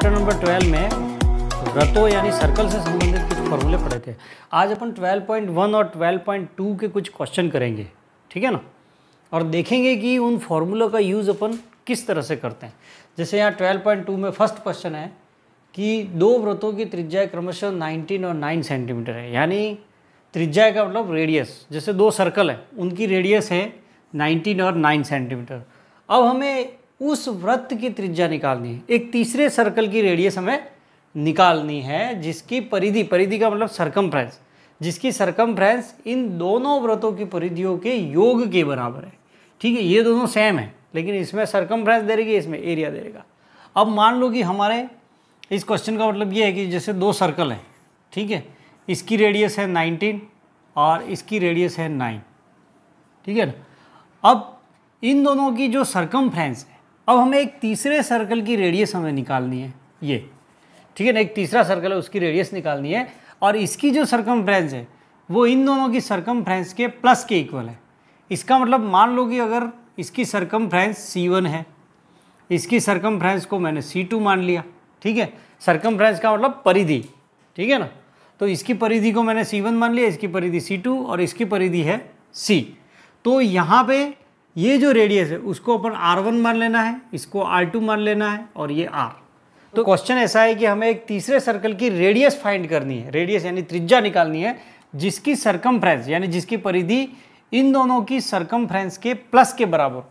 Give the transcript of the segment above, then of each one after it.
Chapter number 12 में वृत्तों यानी सर्कल से संबंधित कुछ फॉर्मूले पढ़े थे। आज अपन 12.1 और 12.2 के कुछ क्वेश्चन करेंगे, ठीक है ना, और देखेंगे कि उन फॉर्मूलों का यूज़ अपन किस तरह से करते हैं। जैसे यहाँ 12.2 में फर्स्ट क्वेश्चन है कि दो वृत्तों की त्रिज्या क्रमशः 19 और 9 सेंटीमीटर है, यानी त्रिज्या का मतलब रेडियस। जैसे दो सर्कल है, उनकी रेडियस है 19 और 9 सेंटीमीटर। अब हमें उस वृत्त की त्रिज्या निकालनी है। एक तीसरे सर्कल की रेडियस हमें निकालनी है जिसकी परिधि का मतलब सरकमफ्रेंस, जिसकी सरकमफ्रेंस इन दोनों वृत्तों की परिधियों के योग के बराबर है। ठीक है, ये दोनों सेम है, लेकिन इसमें सरकमफ्रेंस दे देगी, इसमें एरिया दे देगा। अब मान लो कि हमारे इस क्वेश्चन का मतलब ये है कि जैसे दो सर्कल हैं, ठीक है, इसकी रेडियस है 19 और इसकी रेडियस है 9, ठीक है ना। अब इन दोनों की जो सरकमफ्रेंस है, अब हमें एक तीसरे सर्कल की रेडियस हमें निकालनी है, ये, ठीक है ना। एक तीसरा सर्कल है, उसकी रेडियस निकालनी है, और इसकी जो सरकमफ्रेंस है वो इन दोनों की सरकमफ्रेंस के प्लस के इक्वल है। इसका मतलब मान लो कि अगर इसकी सरकमफ्रेंस C1 है, इसकी सरकमफ्रेंस को मैंने C2 मान लिया, ठीक है। सरकमफ्रेंस का मतलब परिधि, ठीक है ना। तो इसकी परिधि को मैंने C1 मान लिया, इसकी परिधि C2 और इसकी परिधि है C। तो यहाँ पे ये जो रेडियस है उसको अपन R1 मान लेना है, इसको R2 मान लेना है, और ये R। तो क्वेश्चन ऐसा है कि हमें एक तीसरे सर्कल की रेडियस फाइंड करनी है, रेडियस यानी त्रिज्या निकालनी है, जिसकी सरकमफ्रेंस यानी जिसकी परिधि इन दोनों की सरकमफ्रेंस के प्लस के बराबर,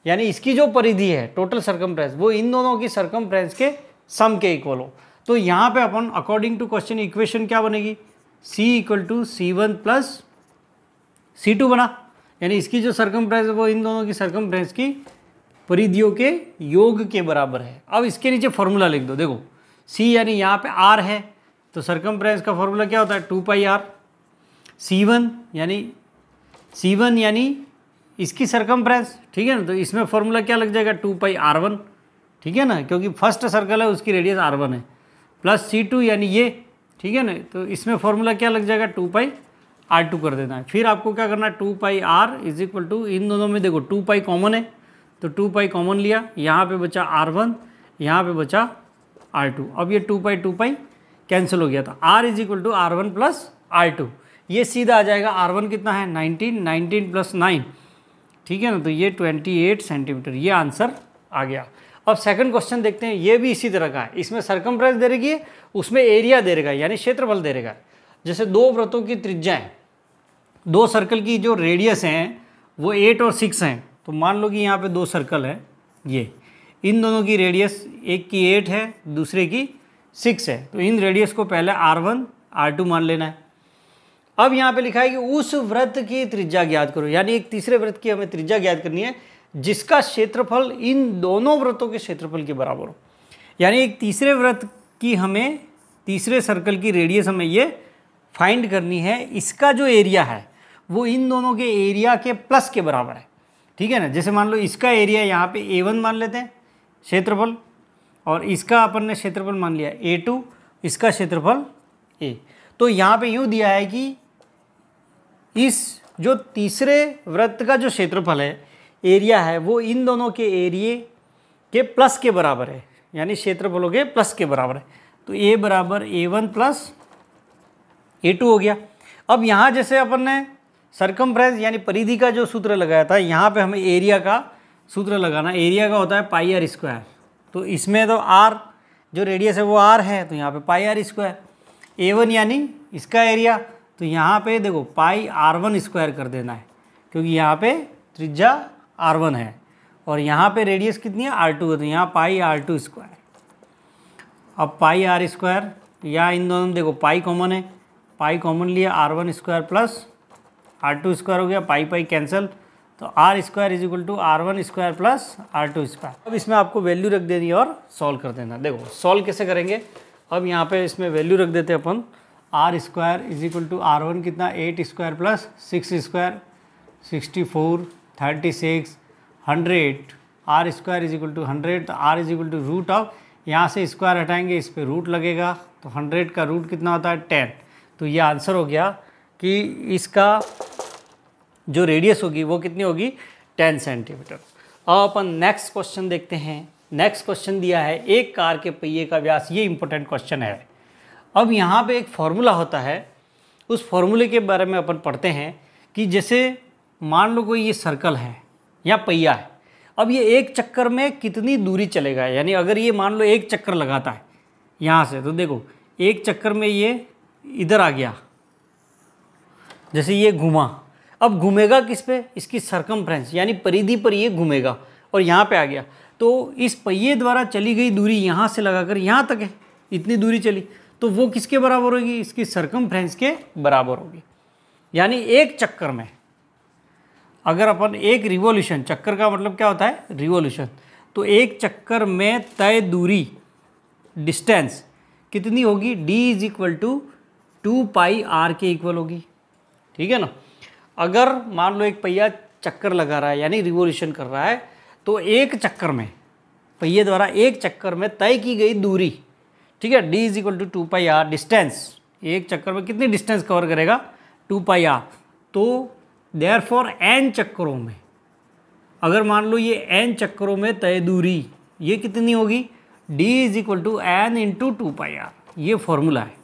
यानी इसकी जो परिधि है टोटल सरकमफ्रेंस वो इन दोनों की सरकमफ्रेंस के सम के इक्वल हो। तो यहाँ पे अपन अकॉर्डिंग टू क्वेश्चन इक्वेशन क्या बनेगी, C = C1 + C2 बना, यानी इसकी जो सरकमफ्रेंस है वो इन दोनों की सरकमफ्रेंस की परिधियों के योग के बराबर है। अब इसके नीचे फॉर्मूला लिख दो, देखो C यानी यहाँ पे R है, तो सरकमफ्रेंस का फॉर्मूला क्या होता है 2πr। C1 यानी इसकी सरकमफ्रेंस, ठीक है ना, तो इसमें फॉर्मूला क्या लग जाएगा 2πr1, ठीक है ना, क्योंकि फर्स्ट सर्कल है उसकी रेडियस R1 है, प्लस C2 यानी ये, ठीक है ना, तो इसमें फॉर्मूला क्या लग जाएगा 2πr2 कर देना है। फिर आपको क्या करना है 2πr = इन दोनों में देखो 2π कॉमन है, तो 2π कॉमन लिया, यहाँ पे बचा R1, यहाँ पे बचा R2। अब ये 2π कैंसिल हो गया था, R = R1 + R2। ये सीधा आ जाएगा, R1 कितना है 19 + 9, ठीक है ना, तो ये 28 सेंटीमीटर, ये आंसर आ गया। अब सेकंड क्वेश्चन देखते हैं, ये भी इसी तरह का है। इसमें सरकमफ्रेंस दे रही है, उसमें एरिया दे रहेगा यानी क्षेत्रफल दे रहेगा। जैसे दो वृत्तों की त्रिज्याएं, दो सर्कल की जो रेडियस हैं वो 8 और 6 हैं, तो मान लो कि यहाँ पे दो सर्कल है, ये इन दोनों की रेडियस, एक की 8 है दूसरे की 6 है, तो इन रेडियस को पहले R1 R2 मान लेना है। अब यहाँ पे लिखा है कि उस वृत्त की त्रिज्या ज्ञात करो, यानी एक तीसरे वृत्त की हमें त्रिज्या ज्ञात करनी है जिसका क्षेत्रफल इन दोनों वृत्तों के क्षेत्रफल के बराबर हो। यानी एक तीसरे वृत्त की हमें, तीसरे सर्कल की रेडियस हमें ये फाइंड करनी है, इसका जो एरिया है वो इन दोनों के एरिया के प्लस के बराबर है, ठीक है ना। जैसे मान लो इसका एरिया यहाँ पे A1 मान लेते हैं क्षेत्रफल, और इसका अपन ने क्षेत्रफल मान लिया A2, इसका क्षेत्रफल A। तो यहाँ पे यूँ दिया है कि इस जो तीसरे वृत्त का जो क्षेत्रफल है, एरिया है, वो इन दोनों के एरिए के प्लस के बराबर है, यानी क्षेत्रफलों के प्लस के बराबर है। तो A = A1 + A2 हो गया। अब यहाँ जैसे अपन ने सरकमफ्रेंस यानी परिधि का जो सूत्र लगाया था, यहाँ पे हमें एरिया का सूत्र लगाना। एरिया का होता है πr², तो इसमें तो R जो रेडियस है वो R है, तो यहाँ पे πr²। A1 यानी इसका एरिया, तो यहाँ पे देखो πr1² कर देना है, क्योंकि यहाँ पे त्रिज्या R1 है और यहाँ पे रेडियस कितनी है R2 है, तो यहाँ πr2²। अब πr², या इन दोनों में देखो पाई कॉमन है, पाई कॉमन लिया, R1² + R2² हो गया, पाई कैंसिल, तो R² = R1² + R2²। अब इसमें आपको वैल्यू रख देनी और सॉल्व कर देना। देखो सॉल्व कैसे करेंगे, अब यहाँ पे इसमें वैल्यू रख देते हैं अपन। R² = R1 कितना 8² + 6² 64 36 100, R² = 100, तो R √, यहाँ से स्क्वायर हटाएंगे, इस पर रूट लगेगा, तो 100 का रूट कितना होता है 10। तो ये आंसर हो गया कि इसका जो रेडियस होगी वो कितनी होगी 10 सेंटीमीटर। अब अपन नेक्स्ट क्वेश्चन देखते हैं। नेक्स्ट क्वेश्चन दिया है, एक कार के पहिए का व्यास, ये इंपॉर्टेंट क्वेश्चन है। अब यहाँ पे एक फॉर्मूला होता है, उस फॉर्मूले के बारे में अपन पढ़ते हैं कि जैसे मान लो कोई ये सर्कल है या पहिया है, अब ये एक चक्कर में कितनी दूरी चलेगा, यानी अगर ये मान लो एक चक्कर लगाता है यहाँ से, तो देखो एक चक्कर में ये इधर आ गया, जैसे ये घुमा, अब घूमेगा किस पे, इसकी सरकमफ्रेंस यानी परिधि पर ये घूमेगा और यहाँ पे आ गया, तो इस पहिए द्वारा चली गई दूरी यहाँ से लगाकर यहाँ तक है, इतनी दूरी चली, तो वो किसके बराबर होगी, इसकी सरकमफ्रेंस के बराबर होगी। यानी एक चक्कर में अगर अपन एक रिवॉल्यूशन, चक्कर का मतलब क्या होता है रिवॉल्यूशन, तो एक चक्कर में तय दूरी डिस्टेंस कितनी होगी, d = 2πr के इक्वल होगी। ठीक है ना। अगर मान लो एक पहिया चक्कर लगा रहा है यानी रिवॉल्यूशन कर रहा है, तो एक चक्कर में पहिए द्वारा एक चक्कर में तय की गई दूरी, ठीक है, d = 2πr, डिस्टेंस एक चक्कर में कितनी डिस्टेंस कवर करेगा 2πr, तो देयरफॉर n चक्करों में, अगर मान लो ये n चक्करों में तय दूरी ये कितनी होगी, d = n × 2πr, ये फॉर्मूला है।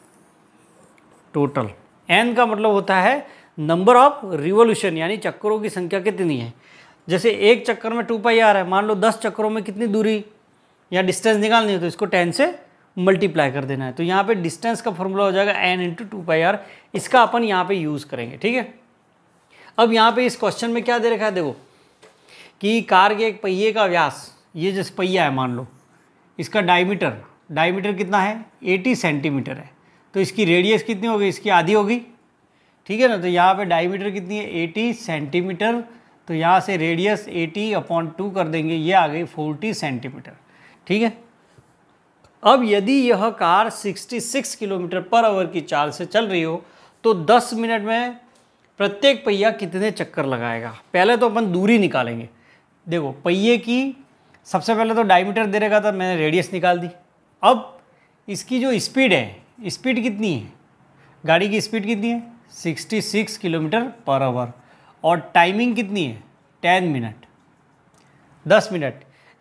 टोटल n का मतलब होता है नंबर ऑफ रिवॉल्यूशन, यानी चक्करों की संख्या कितनी है। जैसे एक चक्कर में 2πr है, मान लो 10 चक्करों में कितनी दूरी या डिस्टेंस निकालनी है, तो इसको 10 से मल्टीप्लाई कर देना है, तो यहाँ पे डिस्टेंस का फॉर्मूला हो जाएगा n × 2πr, इसका अपन यहाँ पे यूज़ करेंगे। ठीक है। अब यहाँ पे इस क्वेश्चन में क्या दे रखा है, देखो कि कार के एक पहिए का व्यास, ये जैसे पहिया है मान लो, इसका डायमीटर कितना है 80 सेंटीमीटर है, तो इसकी रेडियस कितनी होगी, इसकी आधी होगी। ठीक है ना। तो यहाँ पे डायमीटर कितनी है 80 सेंटीमीटर, तो यहाँ से रेडियस 80/2 कर देंगे, ये आ गई 40 सेंटीमीटर। ठीक है। अब यदि यह कार 66 किलोमीटर/आवर की चाल से चल रही हो, तो 10 मिनट में प्रत्येक पहिया कितने चक्कर लगाएगा। पहले तो अपन दूरी निकालेंगे। देखो पहिए की सबसे पहले तो डायमीटर दे रखा था, मैंने रेडियस निकाल दी। अब इसकी जो स्पीड है, स्पीड कितनी है, गाड़ी की स्पीड कितनी है 66 किलोमीटर/आवर, और टाइमिंग कितनी है 10 मिनट, 10 मिनट।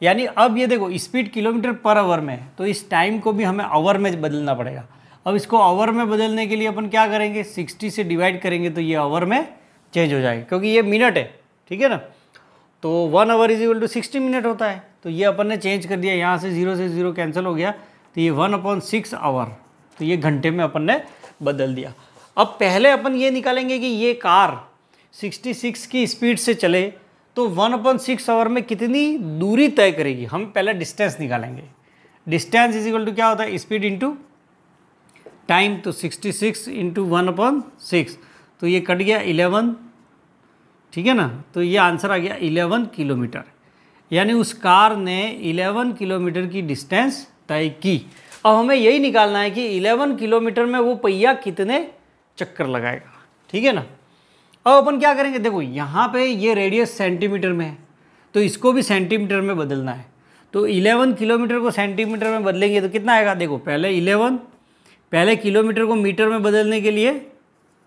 यानी अब ये देखो स्पीड किलोमीटर/आवर में है, तो इस टाइम को भी हमें आवर में बदलना पड़ेगा। अब इसको आवर में बदलने के लिए अपन क्या करेंगे, 60 से डिवाइड करेंगे तो ये आवर में चेंज हो जाएगा, क्योंकि ये मिनट है। ठीक है ना। तो 1 आवर = 60 मिनट होता है, तो ये अपन ने चेंज कर दिया, यहाँ से 0 से 0 कैंसिल हो गया, तो ये 1/6 आवर, तो ये घंटे में अपन ने बदल दिया। अब पहले अपन ये निकालेंगे कि ये कार 66 की स्पीड से चले तो 1/6 आवर में कितनी दूरी तय करेगी। हम पहले डिस्टेंस निकालेंगे। डिस्टेंस = क्या होता है, स्पीड इंटू टाइम, तो 66 × 1/6, तो ये कट गया 11। ठीक है ना। तो ये आंसर आ गया 11 किलोमीटर, यानी उस कार ने 11 किलोमीटर की डिस्टेंस तय की। अब हमें यही निकालना है कि 11 किलोमीटर में वो पहिया कितने चक्कर लगाएगा। ठीक है ना। अब अपन क्या करेंगे, देखो यहाँ पे ये रेडियस सेंटीमीटर में है, तो इसको भी सेंटीमीटर में बदलना है, तो 11 किलोमीटर को सेंटीमीटर में बदलेंगे तो कितना आएगा, देखो पहले किलोमीटर को मीटर में बदलने के लिए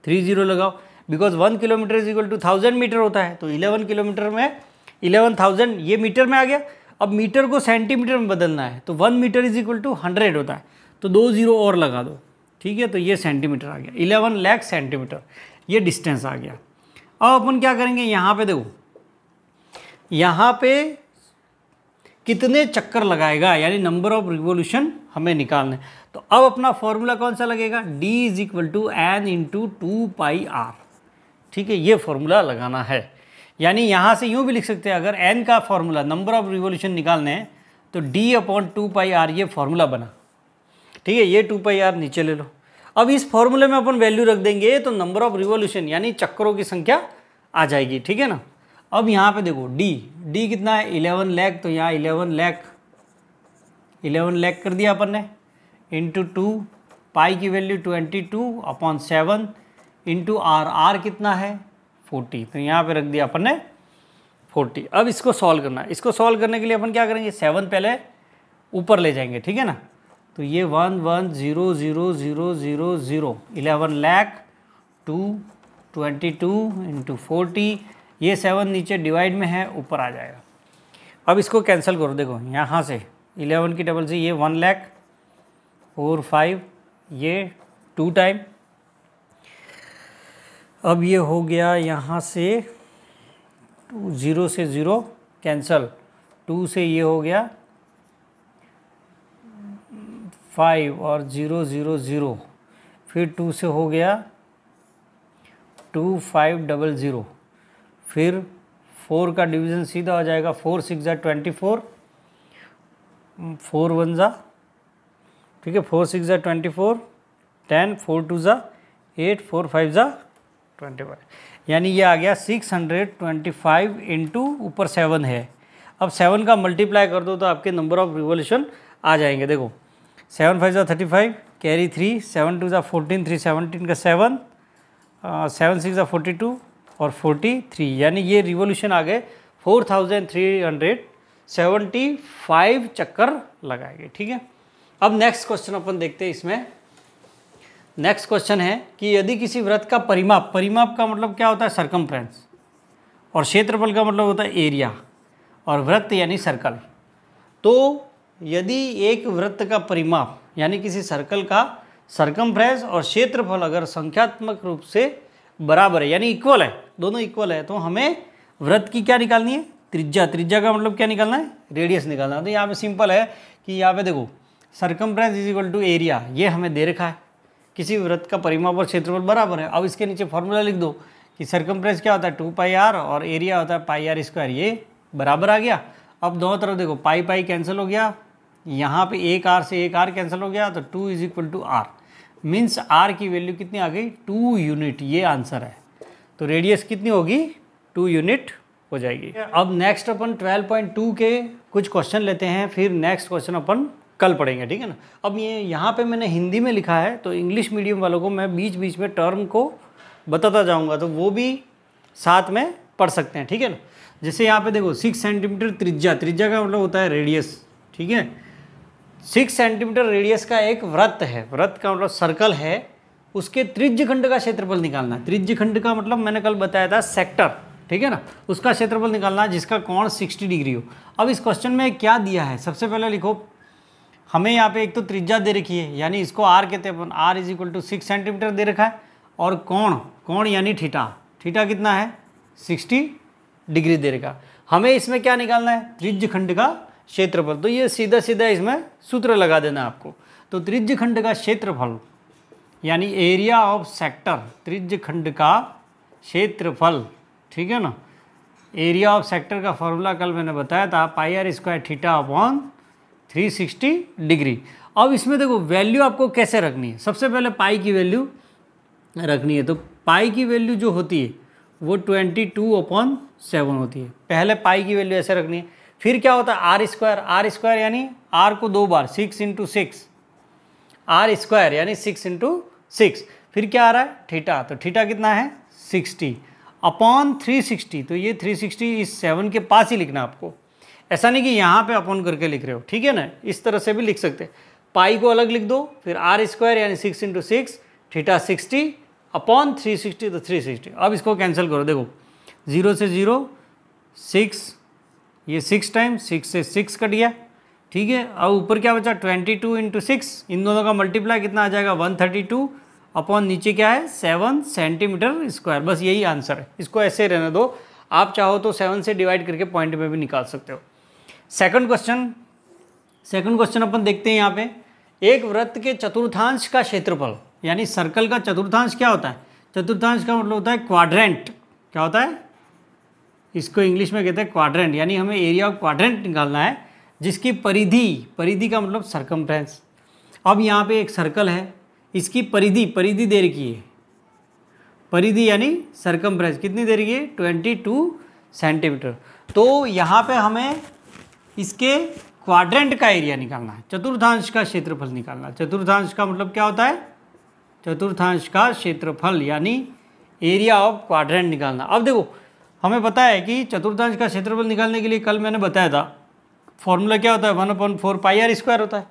30 लगाओ, बिकॉज 1 किलोमीटर = 1000 मीटर होता है, तो 11 किलोमीटर में 11,000 ये मीटर में आ गया। अब मीटर को सेंटीमीटर में बदलना है, तो 1 मीटर = 100 होता है, तो 2 0 और लगा दो। ठीक है। तो ये सेंटीमीटर आ गया, 11 लाख सेंटीमीटर, ये डिस्टेंस आ गया। अब अपन क्या करेंगे, यहाँ पे देखो, यहाँ पे कितने चक्कर लगाएगा, यानी नंबर ऑफ रिवॉल्यूशन हमें निकालना है। तो अब अपना फॉर्मूला कौन सा लगेगा, d = n × 2πr। ठीक है, ये फॉर्मूला लगाना है। यानी यहाँ से यूँ भी लिख सकते हैं, अगर n का फॉर्मूला नंबर ऑफ रिवॉल्यूशन निकालने हैं तो d/2πr ये फॉर्मूला बना। ठीक है। ये 2πr नीचे ले लो। अब इस फॉर्मूले में अपन वैल्यू रख देंगे तो नंबर ऑफ रिवॉल्यूशन यानी चक्करों की संख्या आ जाएगी। ठीक है ना। अब यहाँ पे देखो d कितना है 11 लाख, तो यहाँ 11 लाख कर दिया अपन ने, इंटू 2, पाई की वैल्यू 22/7 इंटू r कितना है 40, तो यहाँ पे रख दिया अपन ने 40। अब इसको सॉल्व करना है। इसको सॉल्व करने के लिए अपन क्या करेंगे, 7 पहले ऊपर ले जाएंगे। ठीक है ना। तो ये 1,1,0,0,0,0 11 लाख 222 × 40, ये 7 नीचे डिवाइड में है, ऊपर आ जाएगा अब इसको कैंसिल करो, देखो यहाँ से 11 की डबल से ये 1 लाख 4 5 ये 2 टाइम, अब ये हो गया यहाँ से 0 से 0 कैंसल, 2 से ये हो गया 5 और 0 0 0, फिर 2 से हो गया 2 5 0 0, फिर 4 का डिवीज़न सीधा हो जाएगा 4 6 जा 24, 4 1 जा, ठीक है, 4 6 जा 24, 10 4 2 जा 8 4 5 जा 25, यानी ये आ गया 625 इंटू ऊपर 7 है। अब 7 का मल्टीप्लाई कर दो तो आपके नंबर ऑफ रिवोल्यूशन आ जाएंगे। देखो 7 5 जा 35, कैरी 3, 7 2 जा 14, 3 17 का 7, 7 6 जा 42 और 43, यानी ये रिवोल्यूशन आ गए 4375 चक्कर लगाएंगे। ठीक है, अब नेक्स्ट क्वेश्चन अपन देखते हैं। इसमें नेक्स्ट क्वेश्चन है कि यदि किसी वृत्त का परिमाप, परिमाप का मतलब क्या होता है सरकमफ्रेंस, और क्षेत्रफल का मतलब होता है एरिया, और वृत्त यानी सर्कल। तो यदि एक वृत्त का परिमाप यानी किसी सर्कल का सरकमफ्रेंस और क्षेत्रफल अगर संख्यात्मक रूप से बराबर है यानी इक्वल है, दोनों इक्वल है, तो हमें वृत्त की क्या निकालनी है, त्रिज्या। त्रिज्या का मतलब क्या निकालना है, रेडियस निकालना है। तो यहाँ पे सिंपल है कि यहाँ पे देखो circumference is equal to area, ये हमें दे रखा है, किसी वृत्त का परिमाप और क्षेत्रफल बराबर है। अब इसके नीचे फॉर्मूला लिख दो कि सरकमफ्रेंस क्या होता है 2 पाई आर और एरिया होता है पाई आर स्क्वायर, ये बराबर आ गया। अब दोनों तरफ देखो पाई पाई कैंसिल हो गया, यहाँ पे एक आर से एक आर कैंसिल हो गया, तो 2 is equal to R, means R की वैल्यू कितनी आ गई 2 यूनिट, ये आंसर है। तो रेडियस कितनी होगी 2 यूनिट हो जाएगी। अब नेक्स्ट अपन 12.2 के कुछ क्वेश्चन लेते हैं, फिर नेक्स्ट क्वेश्चन अपन कल पढ़ेंगे, ठीक है ना। अब ये यहाँ पे मैंने हिंदी में लिखा है, तो इंग्लिश मीडियम वालों को मैं बीच बीच में टर्म को बताता जाऊँगा, तो वो भी साथ में पढ़ सकते हैं, ठीक है ना। जैसे यहाँ पे देखो 6 सेंटीमीटर त्रिज्या, त्रिज्या का मतलब होता है रेडियस, ठीक है। 6 सेंटीमीटर रेडियस का एक वृत्त है, वृत्त का मतलब सर्कल है, उसके त्रिज्य खंड का क्षेत्रफल निकालना है। त्रिज्य खंड का मतलब मैंने कल बताया था सेक्टर, ठीक है ना, उसका क्षेत्रफल निकालना है जिसका कोण 60 डिग्री हो। अब इस क्वेश्चन में क्या दिया है, सबसे पहले लिखो, हमें यहाँ पे एक तो त्रिज्या दे रखी है यानी इसको आर कहते हैं अपन, r is equal to 6 centimetre दे रखा है, और कोण, कोण यानी थीटा, थीटा कितना है 60 डिग्री दे रखा। हमें इसमें क्या निकालना है, त्रिज्य खंड का क्षेत्रफल। तो ये सीधा सीधा इसमें सूत्र लगा देना है आपको। तो त्रिज्य खंड का क्षेत्रफल यानी एरिया ऑफ सेक्टर, त्रिज्य खंड का क्षेत्रफल, ठीक है ना। एरिया ऑफ सेक्टर का फॉर्मूला कल मैंने बताया था pi r square theta upon 360 degree. अब इसमें देखो वैल्यू आपको कैसे रखनी है, सबसे पहले पाई की वैल्यू रखनी है। तो पाई की वैल्यू जो होती है वो 22/7 होती है। पहले पाई की वैल्यू ऐसे रखनी है। फिर क्या होता है आर स्क्वायर, आर स्क्वायर यानी आर को 2 बार 6 × 6, आर स्क्वायर यानी 6 × 6। फिर क्या आ रहा है थीटा, तो थीटा कितना है 60 अपॉन 360। तो ये 360 इस 7 के पास ही लिखना आपको, ऐसा नहीं कि यहाँ पे अपॉन करके लिख रहे हो, ठीक है ना। इस तरह से भी लिख सकते हैं, पाई को अलग लिख दो, फिर आर स्क्वायर यानी 6 × 6 थीटा 60 अपॉन 360, तो 360। अब इसको कैंसिल करो, देखो 0 से 0 6, ये 6 टाइम 6 से 6 कट गया, ठीक है। अब ऊपर क्या बचा 22 × 6, इन दोनों का मल्टीप्लाई कितना आ जाएगा 132 अपॉन नीचे क्या है 7 सेंटीमीटर स्क्वायर। बस यही आंसर है, इसको ऐसे रहने दो, आप चाहो तो 7 से डिवाइड करके पॉइंट में भी निकाल सकते हो। सेकंड क्वेश्चन अपन देखते हैं। यहाँ पे एक वृत्त के चतुर्थांश का क्षेत्रफल यानी सर्कल का चतुर्थांश क्या होता है, चतुर्थांश का मतलब होता है क्वाड्रेंट। क्या होता है, इसको इंग्लिश में कहते हैं क्वाड्रेंट, यानी हमें एरिया ऑफ क्वाड्रेंट निकालना है जिसकी परिधि, परिधि का मतलब सरकमफ्रेंस। अब यहाँ पे एक सर्कल है, इसकी परिधि, परिधि दे रखी है, परिधि यानी सरकमफ्रेंस कितनी दे रखी है 22 सेंटीमीटर। तो यहाँ पे हमें इसके क्वाड्रेंट का एरिया निकालना है, चतुर्थांश का क्षेत्रफल निकालना है। चतुर्थांश का मतलब क्या होता है, चतुर्थांश का क्षेत्रफल यानी एरिया ऑफ क्वाड्रेंट निकालना। अब देखो हमें पता है कि चतुर्थांश का क्षेत्रफल निकालने के लिए कल मैंने बताया था फॉर्मूला क्या होता है 1/4 पाई आर स्क्वायर होता है।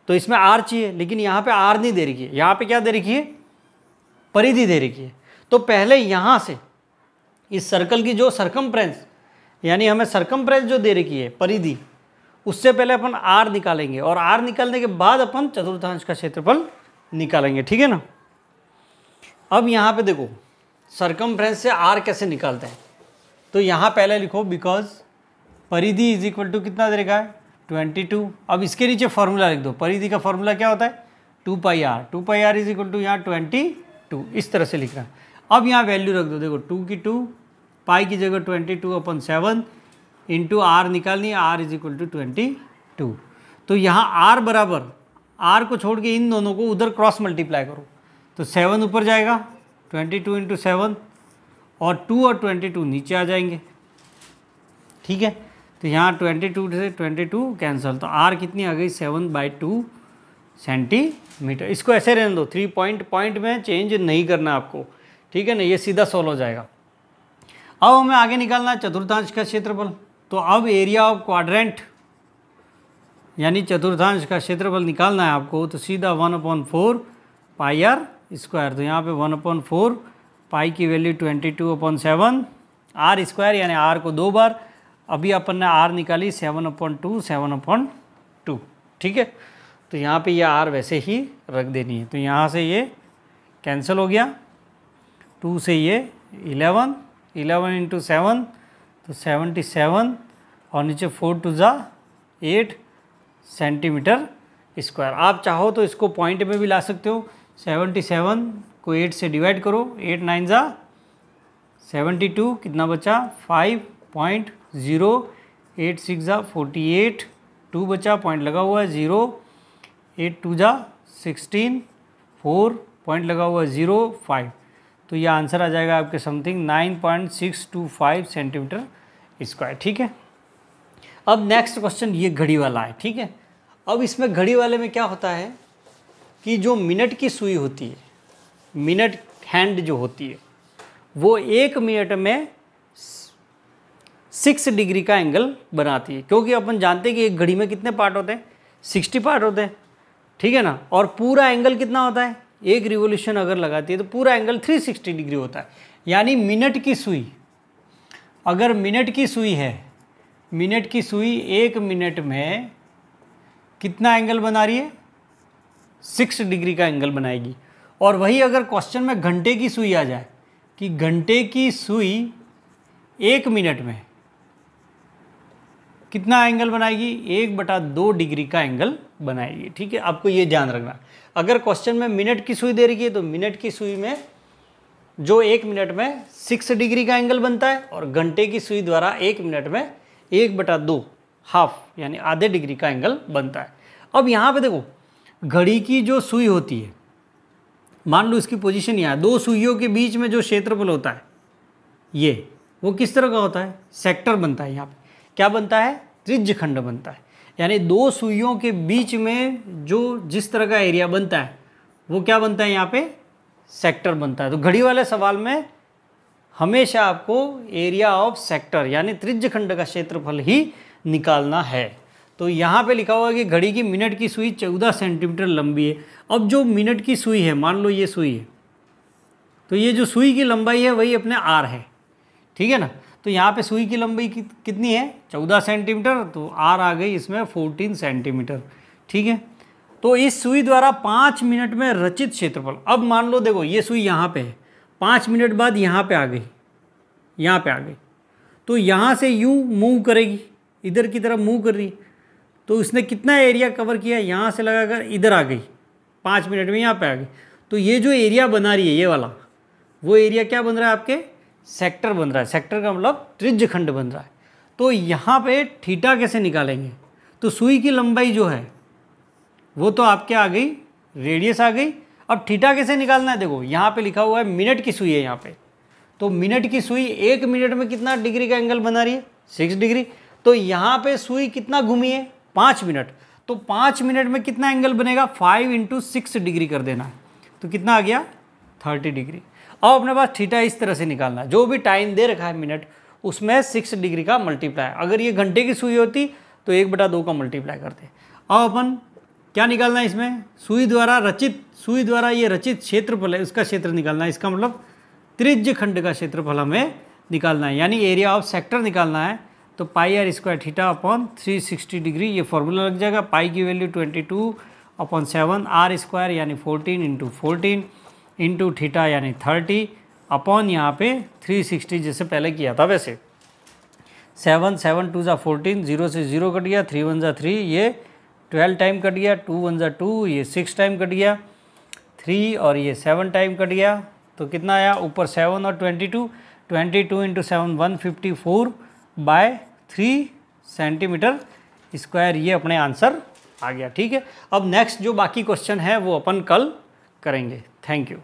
तो इसमें आर चाहिए, लेकिन यहाँ पे आर नहीं दे रखी है, यहाँ पे क्या दे रखी है परिधि दे रखी है। तो पहले यहाँ से इस सर्कल की जो सरकमफ्रेंस यानी हमें सरकमफ्रेंस जो दे रखी है परिधि, उससे पहले अपन आर निकालेंगे और आर निकालने के बाद अपन चतुर्थांश का क्षेत्रफल निकालेंगे, ठीक है ना। अब यहाँ पे देखो सरकमफ्रेंस से आर कैसे निकालते हैं, तो यहाँ पहले लिखो बिकॉज परिधि इज इक्वल टू कितना दे रखा है 22। अब इसके नीचे फॉर्मूला लिख दो, परिधि का फॉर्मूला क्या होता है 2πr, 2πr is equal to यहाँ 22, इस तरह से लिख रहा है। अब यहाँ वैल्यू रख दो, देखो 2 की 2, पाई की जगह 22/7 इंटू आर निकालनी, आर इज इक्वल टू 22। तो यहाँ आर बराबर, आर को छोड़ के इन दोनों को उधर क्रॉस मल्टीप्लाई करो, तो 7 ऊपर जाएगा 22 इंटू 7 और 2 और 22 नीचे आ जाएंगे, ठीक है। तो यहाँ 22 से 22 कैंसिल, तो आर कितनी आ गई 7/2 सेंटीमीटर। इसको ऐसे रहने दो, 3 पॉइंट में चेंज नहीं करना आपको, ठीक है ना, ये सीधा सॉल्व हो जाएगा। अब हमें आगे निकालना है चतुर्थांश का क्षेत्रफल। तो अब एरिया ऑफ क्वाड्रेंट यानी चतुर्थांश का क्षेत्रफल निकालना है आपको, तो सीधा 1/4 पाई आर स्क्वायर। तो यहाँ पे 1/4 पाई की वैल्यू 22/7 आर स्क्वायर, यानी आर को 2 बार, अभी अपन ने आर निकाली 7/2, ठीक है। तो यहाँ पे ये आर वैसे ही रख देनी है, तो यहाँ से ये कैंसिल हो गया, 2 से ये 11 इंटू 7 तो 77 और नीचे 4 2 जा 8 सेंटीमीटर स्क्वायर। आप चाहो तो इसको पॉइंट में भी ला सकते हो, 77 को 8 से डिवाइड करो, 8 9 जा 72, कितना बचा 5.0, 8 6 जा 48, 2 बचा, पॉइंट लगा हुआ है 0, 8 2 जा 16, 4 पॉइंट लगा हुआ है 0, 5। तो ये आंसर आ जाएगा आपके समथिंग 9.625 सेंटीमीटर स्क्वायर, ठीक है। अब नेक्स्ट क्वेश्चन ये घड़ी वाला है, ठीक है। अब इसमें घड़ी वाले में क्या होता है कि जो मिनट की सुई होती है, मिनट हैंड जो होती है, वो 1 मिनट में 6 डिग्री का एंगल बनाती है, क्योंकि अपन जानते हैं कि एक घड़ी में कितने पार्ट होते हैं 60 पार्ट होते हैं, ठीक है ना। और पूरा एंगल कितना होता है, एक रिवोल्यूशन अगर लगाती है तो पूरा एंगल 360 डिग्री होता है। यानी मिनट की सुई, अगर मिनट की सुई है, मिनट की सुई 1 मिनट में कितना एंगल बना रही है 6 डिग्री का एंगल बनाएगी। और वही अगर क्वेश्चन में घंटे की सुई आ जाए कि घंटे की सुई 1 मिनट में कितना एंगल बनाएगी, 1/2 डिग्री का एंगल बनाएगी, ठीक है। आपको ये ध्यान रखना, अगर क्वेश्चन में मिनट की सुई दे रखी है तो मिनट की सुई में जो 1 मिनट में 6 डिग्री का एंगल बनता है, और घंटे की सुई द्वारा 1 मिनट में 1/2 हाफ यानी आधे डिग्री का एंगल बनता है। अब यहाँ पे देखो घड़ी की जो सुई होती है, मान लो इसकी पोजीशन यहाँ, 2 सुइयों के बीच में जो क्षेत्रफल होता है ये, वो किस तरह का होता है, सेक्टर बनता है। यहाँ पे क्या बनता है, त्रिज्यखंड बनता है। यानी 2 सुइयों के बीच में जो जिस तरह का एरिया बनता है वो क्या बनता है, यहाँ पे सेक्टर बनता है। तो घड़ी वाले सवाल में हमेशा आपको एरिया ऑफ सेक्टर यानी त्रिज्यखंड का क्षेत्रफल ही निकालना है। तो यहाँ पे लिखा हुआ है कि घड़ी की मिनट की सुई 14 सेंटीमीटर लंबी है। अब जो मिनट की सुई है, मान लो ये सुई है, तो ये जो सुई की लंबाई है वही अपने आर है, ठीक है ना। तो यहाँ पे सुई की लंबाई कितनी है 14 सेंटीमीटर, तो आर आ गई इसमें 14 सेंटीमीटर, ठीक है। तो इस सुई द्वारा 5 मिनट में रचित क्षेत्रफल, अब मान लो देखो ये सुई यहाँ पे है, 5 मिनट बाद यहाँ पे आ गई, यहाँ पे आ गई, तो यहाँ से यूँ मूव करेगी, इधर की तरफ मूव कर रही, तो उसने कितना एरिया कवर किया, यहाँ से लगाकर इधर आ गई, 5 मिनट में यहाँ पे आ गई। तो ये जो एरिया बना रही है ये वाला, वो एरिया क्या बन रहा है आपके, सेक्टर बन रहा है। सेक्टर का मतलब त्रिज्यखंड बन रहा है। तो यहाँ पे थीटा कैसे निकालेंगे, तो सुई की लंबाई जो है वो तो आपके आ गई, रेडियस आ गई। अब थीटा कैसे निकालना है, देखो यहाँ पे लिखा हुआ है मिनट की सुई है यहाँ पे, तो मिनट की सुई 1 मिनट में कितना डिग्री का एंगल बना रही है 6 डिग्री। तो यहाँ पे सुई कितना घूमी है 5 मिनट, तो 5 मिनट में कितना एंगल बनेगा 5 × 6 डिग्री कर देना है, तो कितना आ गया 30 डिग्री। अब अपने पास थीटा इस तरह से निकालना है, जो भी टाइम दे रखा है मिनट उसमें 6 डिग्री का मल्टीप्लाई, अगर ये घंटे की सुई होती तो 1/2 का मल्टीप्लाई करते। अब अपन क्या निकालना है इसमें, सुई द्वारा ये रचित क्षेत्रफल है उसका क्षेत्र निकालना है। इसका मतलब त्रिज्यखंड का क्षेत्रफल हमें निकालना है, यानी एरिया ऑफ सेक्टर निकालना है। तो pi r square theta upon 360 degree ये फॉर्मूला लग जाएगा। पाई की वैल्यू 22/7 आर स्क्वायर यानी 14 इंटू 14 इंटू थीटा यानी 30 अपॉन यहाँ पे 360 जैसे पहले किया था वैसे। 7 7 2 14, 0 से 0 कट गया, 3 1 3 ये 12 टाइम कट गया, 2 1 2 ये 6 टाइम कट गया, 3 और ये 7 टाइम कट गया। तो कितना आया ऊपर 7 और 22 इंटू 7 154/3 सेंटीमीटर स्क्वायर ये अपने आंसर आ गया। ठीक है, अब नेक्स्ट जो बाकी क्वेश्चन है वो अपन कल करेंगे। Thank you.